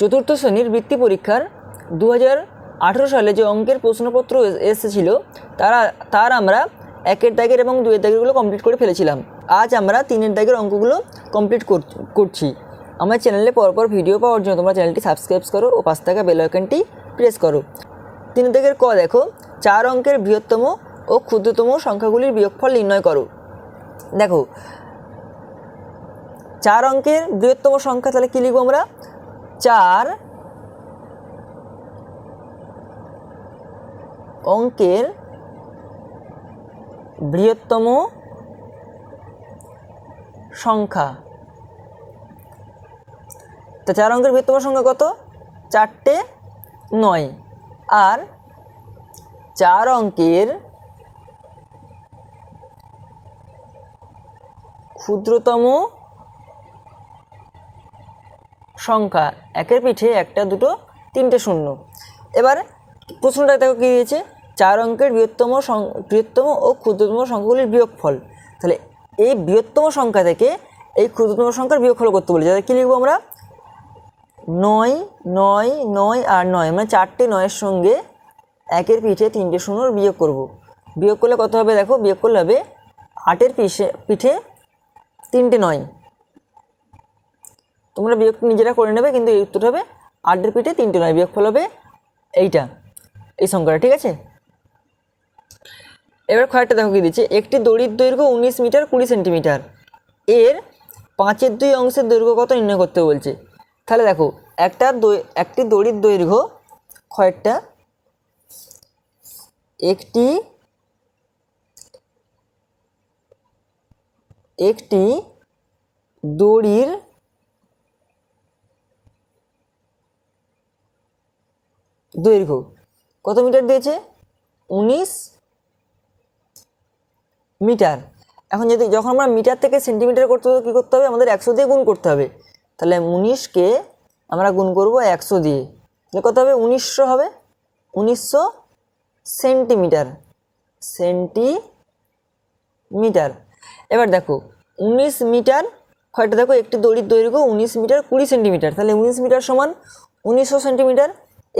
চতুর্থ শ্রেণীর বৃত্তি পরীক্ষার 2018 সালে যে অঙ্কের প্রশ্নপত্র এসেছিল তার আমরা 1-এর দাগের এবং 2-এর দাগেরগুলো কমপ্লিট করে ফেলেছিলাম। আজ আমরা 3-এর দাগের অঙ্কগুলো কমপ্লিট করছি। আমার চ্যানেলে পরপর ভিডিও পাওয়ার জন্য তোমরা চ্যানেলটি সাবস্ক্রাইব করো ও পাশে থাকা বেল আইকনটি প্রেস করো। 3 দাগের ক দেখো, 4 অঙ্কের বৃহত্তম ও ক্ষুদ্রতম সংখ্যাগুলির বিয়োগফল নির্ণয় করো। দেখো 4 অঙ্কের বৃহত্তম সংখ্যা, তাহলে কী লিখব আমরা? 4 অঙ্কের বৃহত্তম সংখ্যা। তো 4 অঙ্কের বৃহত্তম সংখ্যা কত? 4টে 9। আর 4 অঙ্কের ক্ষুদ্রতম সংখ্যা, 1-এর পিঠে 1টা 2টো 3টে 0। এবার প্রশ্নটা দেখো কী দিয়েছে, 4 অঙ্কের বৃহত্তম ও ক্ষুদ্রতম সংখ্যাগুলির বিয়োগফল। তাহলে এই বৃহত্তম সংখ্যা থেকে এই ক্ষুদ্রতম সংখ্যার বিয়োগফল করতে বলেছে। তাহলে কী লিখবো আমরা? 9 9 9 আর 9, মানে 4টে 9-এর সঙ্গে 1-এর পিঠে 3টে 0 বিয়োগ করব। বিয়োগ করলে কত হবে? দেখো বিয়োগ করলে হবে 8-এর পিঠে 3টে 9। তোমরা বিয়োগ নিজেরা করে নেবে, কিন্তু এই উত্তর হবে 8-এর পিঠে 3টে 9। বিয়োগফল হবে এইটা, এই সংখ্যাটা, ঠিক আছে? এবার কয়েকটা দেখো কি দিচ্ছে, একটি দড়ির দৈর্ঘ্য 19 মিটার 20 সেন্টিমিটার, এর 5-এর 2 অংশের দৈর্ঘ্য কত নির্ণয় করতে বলছে। তাহলে দেখো একটি দড়ির দৈর্ঘ্য কয়েকটা, একটি দড়ির দৈর্ঘ্য কত মিটার দিয়েছে? 19 মিটার। এখন যখন আমরা মিটার থেকে সেন্টিমিটার করতে হবে, কী করতে হবে? আমাদের 100 দিয়ে গুণ করতে হবে। তাহলে 19কে আমরা গুণ করব 100 দিয়ে, তাহলে কত হবে? 1900 হবে। 1900 সেন্টিমিটার। এবার দেখো 19 মিটার কয়টা, দেখো একটি দড়ির দৈর্ঘ্য 19 মিটার 20 সেন্টিমিটার, তাহলে 19 মিটার সমান 1900 সেন্টিমিটার।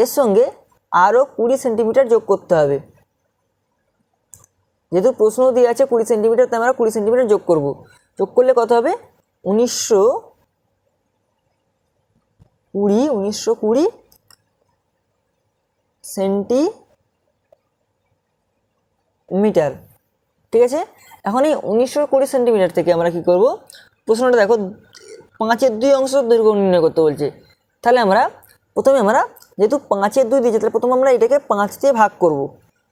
এর সঙ্গে আরও 20 সেন্টিমিটার যোগ করতে হবে। যেহেতু প্রশ্ন দিয়ে আছে 20 সেন্টিমিটার, তাই আমরা 20 সেন্টিমিটার যোগ করব। যোগ করলে কত হবে? 1920 সেন্টিমিটার, ঠিক আছে? এখন এই 1920 সেন্টিমিটার থেকে আমরা কি করব? প্রশ্নটা দেখো 5-এর 2 অংশ দৈর্ঘ্য নির্ণয় করতে বলছে। তাহলে প্রথমে আমরা যেহেতু 5-এর 2 দিয়েছে, তাহলে প্রথমে আমরা এটাকে 5 দিয়ে ভাগ করব।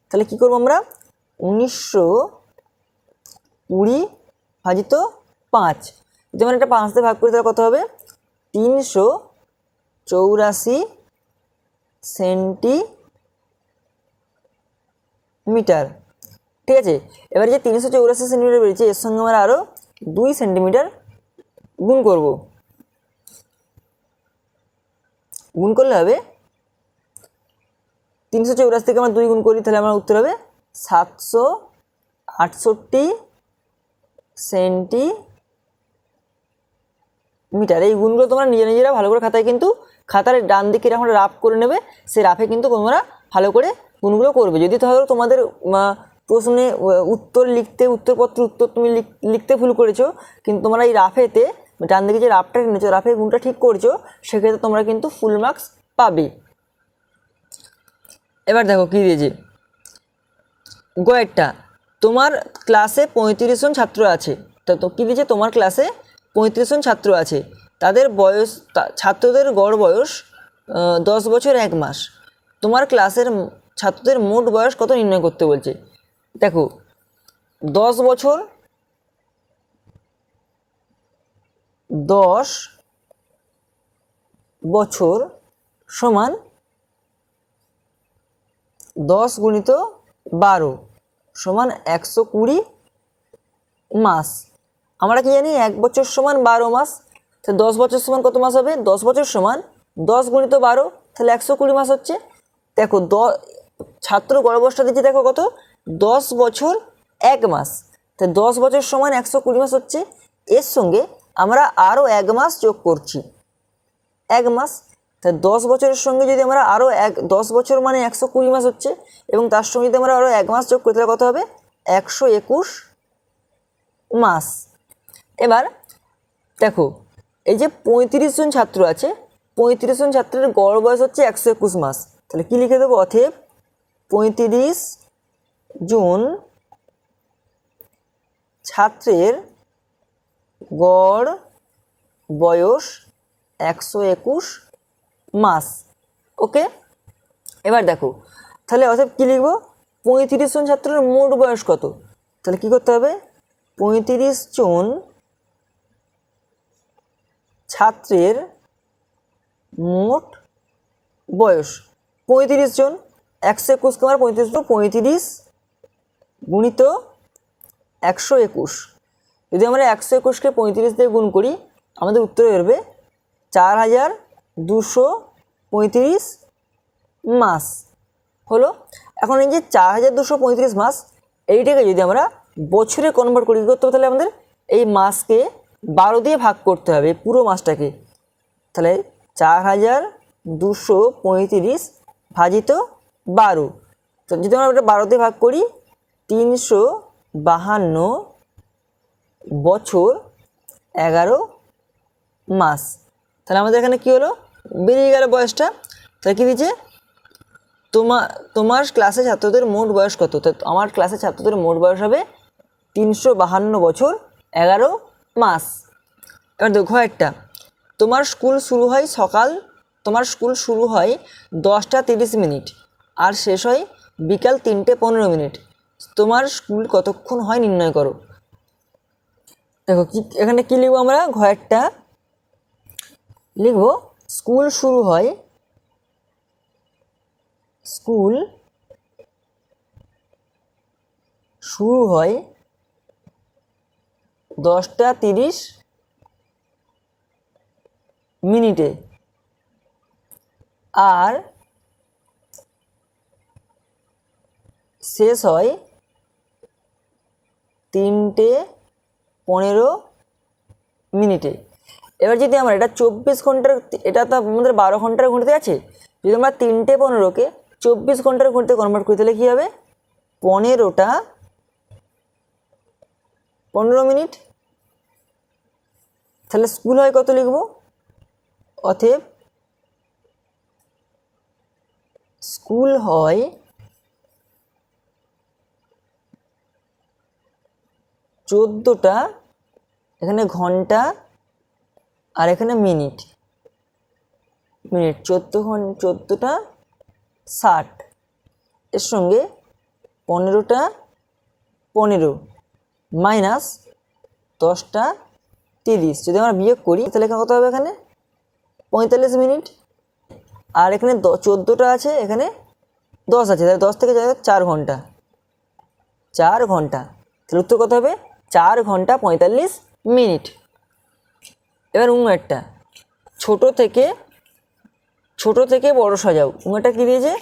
তাহলে কি করব আমরা? 1920 ভাজিত 5। যদি আমরা এটা 5 দিয়ে ভাগ করি তাহলে কত হবে? 384 সেন্টিমিটার, ঠিক আছে? এবার যে 384 সেন্টিমিটার বেরিয়েছে, এর সঙ্গে আমরা আরও 2 সেন্টিমিটার গুণ করব। গুণ করলে হবে 384 থেকে আমরা 2 গুণ করি, তাহলে আমার উত্তর হবে 768 সেন্টিমিটার। এই গুণগুলো তোমরা নিজেরা ভালো করে খাতার ডান দিকে এখন রাফ করে নেবে। সেই রাফে কিন্তু তোমরা ভালো করে গুণগুলো করবে। যদি ধরো তোমাদের প্রশ্নে উত্তরপত্র তুমি লিখতে ভুল করেছো, কিন্তু তোমরা এই রাফেতে ডান দিকে যে রাফটা নিয়েছো, রাফে গুণটা ঠিক করছো, সেক্ষেত্রে তোমরা কিন্তু ফুল মার্কস পাবে। এবার দেখো কী দিয়েছে, গয়েরটা, তোমার ক্লাসে 35 জন ছাত্র আছে। তো কী দিয়েছে? তোমার ক্লাসে 35 জন ছাত্র আছে, ছাত্রদের গড় বয়স 10 বছর 1 মাস। তোমার ক্লাসের ছাত্রদের মোট বয়স কত নির্ণয় করতে বলছে। দেখো 10 বছর সমান 10 গুণিত 12 সমান 120 মাস। আমরা কি জানি 1 বছর সমান 12 মাস। তো 10 বছর সমান কত মাস হবে? 10 বছর সমান 10 গুণিত 12, তাহলে 120 মাস হচ্ছে। দেখো ছাত্র গড় বয়সটা দিচ্ছে, দেখো কত? 10 বছর 1 মাস। তাই 10 বছর সমান 120 মাস হচ্ছে। এর সঙ্গে আমরা আরও 1 মাস যোগ করছি, 1 মাস। তাহলে 10 বছরের সঙ্গে যদি আমরা আরও 10 বছর মানে 120 মাস হচ্ছে, এবং তার সঙ্গে যদি আমরা আরও 1 মাস যোগ করি তাহলে কত হবে? 121 মাস। এবার দেখো এই যে 35 জন ছাত্র আছে, 35 জন ছাত্রের গড় বয়স হচ্ছে 121 মাস। তাহলে কি লিখে দেবো? অতএব 35 জন ছাত্রের গড় বয়স 121 মাস। ওকে, এবার দেখো তাহলে অতএব কী লিখবো? 35 জন ছাত্রের মোট বয়স কত? তাহলে কী করতে হবে? 35 জন ছাত্রের মোট বয়স, 35 জন, 121 কুমার 35 35 গুণিত 121। যদি আমরা 121কে 35 দিয়ে গুণ করি আমাদের উত্তর বেরোবে 4235 মাস হলো। এখন এই যে 4235 মাস এইটাকে যদি আমরা বছরে কনভার্ট করি কী করতে হবে? তাহলে আমাদের এই মাসকে 12 দিয়ে ভাগ করতে হবে পুরো মাসটাকে। তাহলে 4235 ভাজিত 12, তো যদি আমরা এটা 12 দিয়ে ভাগ করি 352 বছর 11 মাস। তাহলে আমাদের এখানে কী হলো? বেরিয়ে গেল বয়সটা। তাহলে কী দিয়েছে? তোমার ক্লাসে ছাত্রদের মোট বয়স কত? তো আমার ক্লাসে ছাত্রদের মোট বয়স হবে 352 বছর 11 মাস। এবার দেখো একটা, তোমার স্কুল শুরু হয় 10টা 30 মিনিট আর শেষ হয় বিকাল 3টে 15 মিনিট। তোমার স্কুল কতক্ষণ হয় নির্ণয় করো। দেখো কি এখানে কী লিখবো আমরা? ঘরটা লিখব স্কুল শুরু হয় 10টা 30 মিনিটে আর শেষ হয় 3টে 15 মিনিটে। এবার যদি আমরা এটা 24 ঘন্টার, এটা তো আমাদের 12 ঘন্টার ঘড়িতে আছে, যদি আমরা 3টে 15কে 24 ঘন্টার ঘড়িতে কনভার্ট করি তাহলে কী হবে? 15টা 15 মিনিট। তাহলে স্কুল হয় কত লিখব? অতএব স্কুল হয় 14টা, এখানে ঘন্টা আর এখানে মিনিট, 14টা 60, এর সঙ্গে 15টা 15 মাইনাস 10টা 30, যদি আমরা বিয়োগ করি তাহলে এখানে কত হবে? এখানে 45 মিনিট। আর এখানে 14টা আছে, এখানে 10 আছে, তাহলে 10 থেকে 4 ঘন্টা, 4 ঘন্টা। তাহলে উত্তর কত হবে? 4 ঘন্টা 45 মিনিট। এবার উঙেরটা ছোট থেকে বড় সাজাও। উঙেরটা কী দিয়েছে?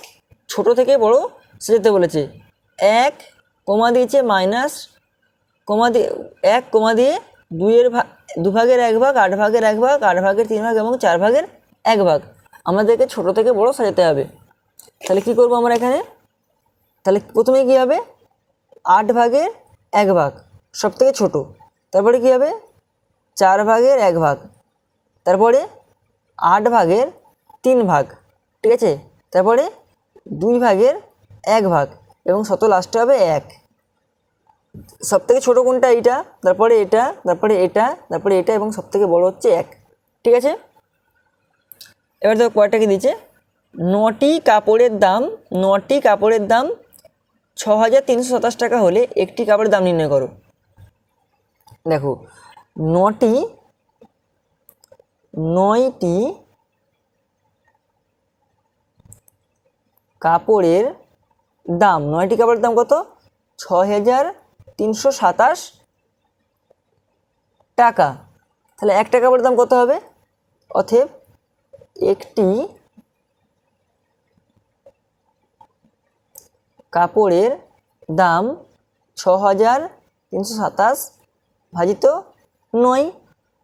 ছোট থেকে বড় সাজাতে বলেছে। 1 কমা দিয়েছে মাইনাস কমা দিয়ে 1 কমা দিয়ে 2/1 ভাগ, 8 ভাগের 1 ভাগ, 8 ভাগের 3 ভাগ এবং 4 ভাগের 1 ভাগ। আমাদেরকে ছোট থেকে বড় সাজাতে হবে। তাহলে কি করব আমরা এখানে? তাহলে প্রথমে কী হবে? 8 ভাগের 1 ভাগ সব থেকে ছোটো, তারপরে কী হবে? 4 ভাগের 1 ভাগ, তারপরে 8 ভাগের 3 ভাগ, ঠিক আছে, তারপরে 2 ভাগের 1 ভাগ এবং শত লাস্টে হবে 1। সব থেকে ছোটো কোনটা? এইটা, তারপরে এটা, তারপরে এটা, তারপরে এটা এবং সব থেকে বড় হচ্ছে 1, ঠিক আছে। এবার দেখো কয়টা কি দিচ্ছে? 9টি কাপড়ের দাম 6,327 টাকা হলে একটি কাপড়ের দাম নির্ণয় করো। দেখো 9টি কাপড়ের দাম, 9টি কাপড়ের দাম কত? 6,327 টাকা। তাহলে একটা কাপড়ের দাম কত হবে? অতএব একটি কাপড়ের দাম 6,327 ভাজিত 9,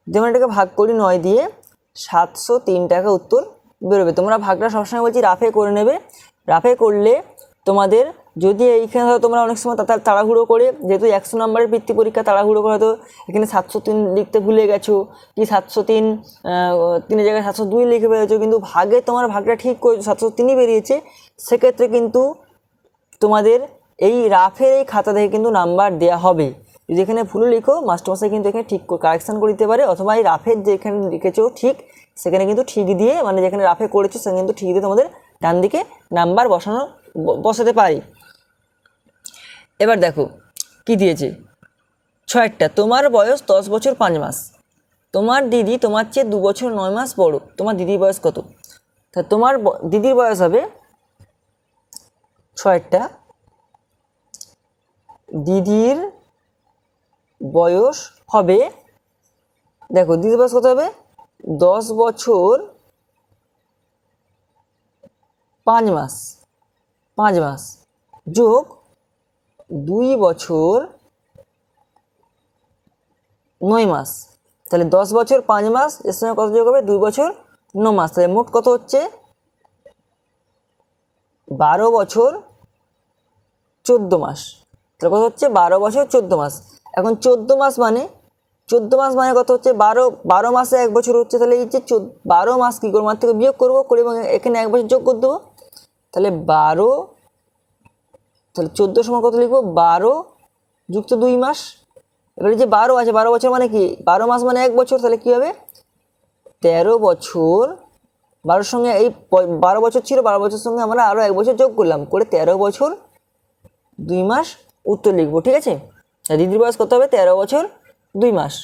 যেমন এটাকে ভাগ করি 9 দিয়ে, 703 টাকা উত্তর বেরোবে। তোমরা ভাগটা সবসময় বলছি রাফে করে নেবে। রাফে করলে তোমাদের যদি এইখানে ধরো তোমরা অনেক সময় তাড়াহুড়ো করে, যেহেতু 100 নম্বরের বৃত্তি পরীক্ষা, তাড়াহুড়ো করে হয়তো এখানে 703 লিখতে ভুলে গেছো, কি 703 তিনের জায়গায় 702 লিখে বেরিয়েছো, কিন্তু ভাগে তোমার ভাগটা ঠিক করেছো 703ই বেরিয়েছে, সেক্ষেত্রে কিন্তু তোমাদের এই রাফের এই খাতা থেকে কিন্তু নাম্বার দেওয়া হবে। যদি এখানে ভুল লিখো মাস্টারমশাই কিন্তু এখানে ঠিক কারেকশান করে দিতে পারে, অথবা এই রাফের যেখানে লিখেছো ঠিক সেখানে কিন্তু ঠিক দিয়ে, মানে যেখানে রাফে করেছো সেখানে কিন্তু ঠিক দিয়ে তোমাদের ডান দিকে নাম্বার বসাতে পারি। এবার দেখো কি দিয়েছে, 6টা। তোমার বয়স 10 বছর 5 মাস, তোমার দিদি তোমার চেয়ে 2 বছর 9 মাস বড়, তোমার দিদির বয়স কত? তা তোমার দিদির বয়স হবে 6টা, দিদির বয়স হবে, দেখো দিদির বয়স কত হবে, 10 বছর 5 মাস, 5 মাস যোগ 2 বছর 9 মাস, তাহলে 10 বছর 5 মাস এর সঙ্গে কত যোগ হবে, 2 বছর 9 মাস, তাহলে মোট কত হচ্ছে 12 বছর 14 মাস। তাহলে কত হচ্ছে 12 বছর 14 মাস। এখন 14 মাস মানে কত হচ্ছে, 12 মাসে 1 বছর হচ্ছে, তাহলে এই যে 12 মাস কী করবো, মার থেকে বিয়োগ করবো, করে এবং এখানে 1 বছর যোগ করে দেবো, তাহলে 12, তাহলে 14 সময় কত লিখবো, 12 যুক্ত 2 মাস। এবারে যে 12 আছে, 12 বছর মানে কি, 12 মাস মানে 1 বছর, তাহলে কী হবে 13 বছর, 12 সঙ্গে এই 12 বছর ছিল, 12 বছর সঙ্গে আমরা আরও 1 বছর যোগ করলাম, করে 13 বছর 2 মাস উত্তর লিখবো। ঠিক আছে, দিদির বয়স কত হবে, 13 বছর 2 মাস।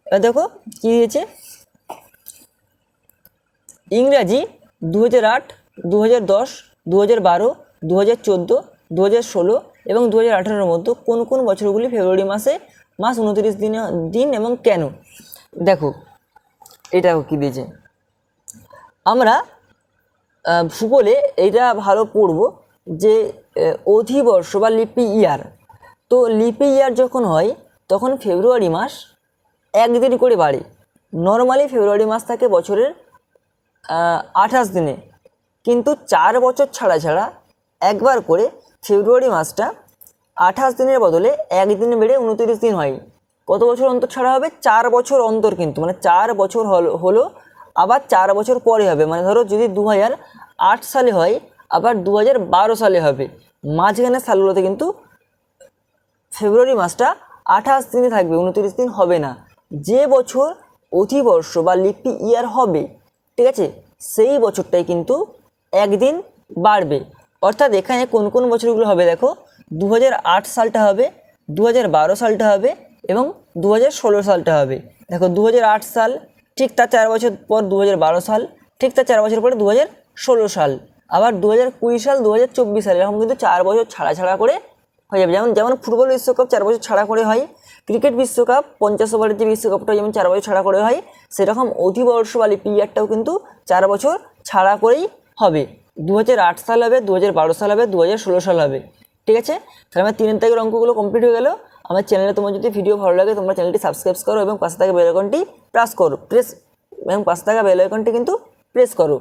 এবার দেখো কী দিয়েছে, ইংরাজি 2008, 2010, 2012, 2014, 2016 এবং 2018-এর মধ্যে কোন কোন বছরগুলি ফেব্রুয়ারি মাসে মাস 29 দিন এবং কেন? দেখো এটা কী দিয়েছে, আমরা ভূগোলে এইটা ভালো পড়ব যে অধিবর্ষ বা লিপি ইয়ার। তো লিপি ইয়ার যখন হয় তখন ফেব্রুয়ারি মাস 1 দিন করে বাড়ে। নর্মালি ফেব্রুয়ারি মাস থাকে বছরের 28 দিনে, কিন্তু 4 বছর ছাড়া ছাড়া একবার করে ফেব্রুয়ারি মাসটা 28 দিনের বদলে 1 দিন বেড়ে 29 দিন হয়। কত বছর অন্তর ছাড়া হবে, 4 বছর অন্তর, কিন্তু মানে 4 বছর হলো আবার 4 বছর পরে হবে, মানে ধরো যদি 2008 সালে হয় আবার 2012 সালে হবে, মাঝখানে সালগুলোতে কিন্তু ফেব্রুয়ারি মাসটা 28 দিনে থাকবে, 29 দিন হবে না। যে বছর অধিবর্ষ বা লিপি ইয়ার হবে, ঠিক আছে, সেই বছরটাই কিন্তু 1 দিন বাড়বে। অর্থাৎ এখানে কোন কোন বছরগুলো হবে দেখো, 2008 সালটা হবে, 2012 সালটা হবে এবং 2016 সালটা হবে। দেখো 2008 সাল, ঠিক তার 4 বছর পর 2012 সাল, ঠিক তার 4 বছর পরে 2016 সাল, আবার 2020 সাল, 2024 সাল, এরকম কিন্তু 4 বছর ছাড়া ছাড়া করে হয়ে যাবে। যেমন ফুটবল বিশ্বকাপ 4 বছর ছাড়া করে হয়, ক্রিকেট বিশ্বকাপ 50 ওভারের যে বিশ্বকাপটা যেমন 4 বছর ছাড়া করে হয়, সেরকম অধিবর্ষ বা লিপি ইয়ারটাও কিন্তু 4 বছর ছাড়া করেই হবে। 2008 সাল হবে, 2012 সাল হবে, 2016 সাল হবে। ঠিক আছে, তাহলে আমার 3 তারিখের অঙ্কগুলো কমপ্লিট হয়ে গেল। আমার চ্যানেলে তোমার যদি ভিডিও ভালো লাগে তোমরা চ্যানেলটি সাবস্ক্রাইব করো এবং পাশে থাকা বেল আইকনটি প্রেস করো, এবং পাশে থাকা বেল আইকনটি কিন্তু প্রেস করো।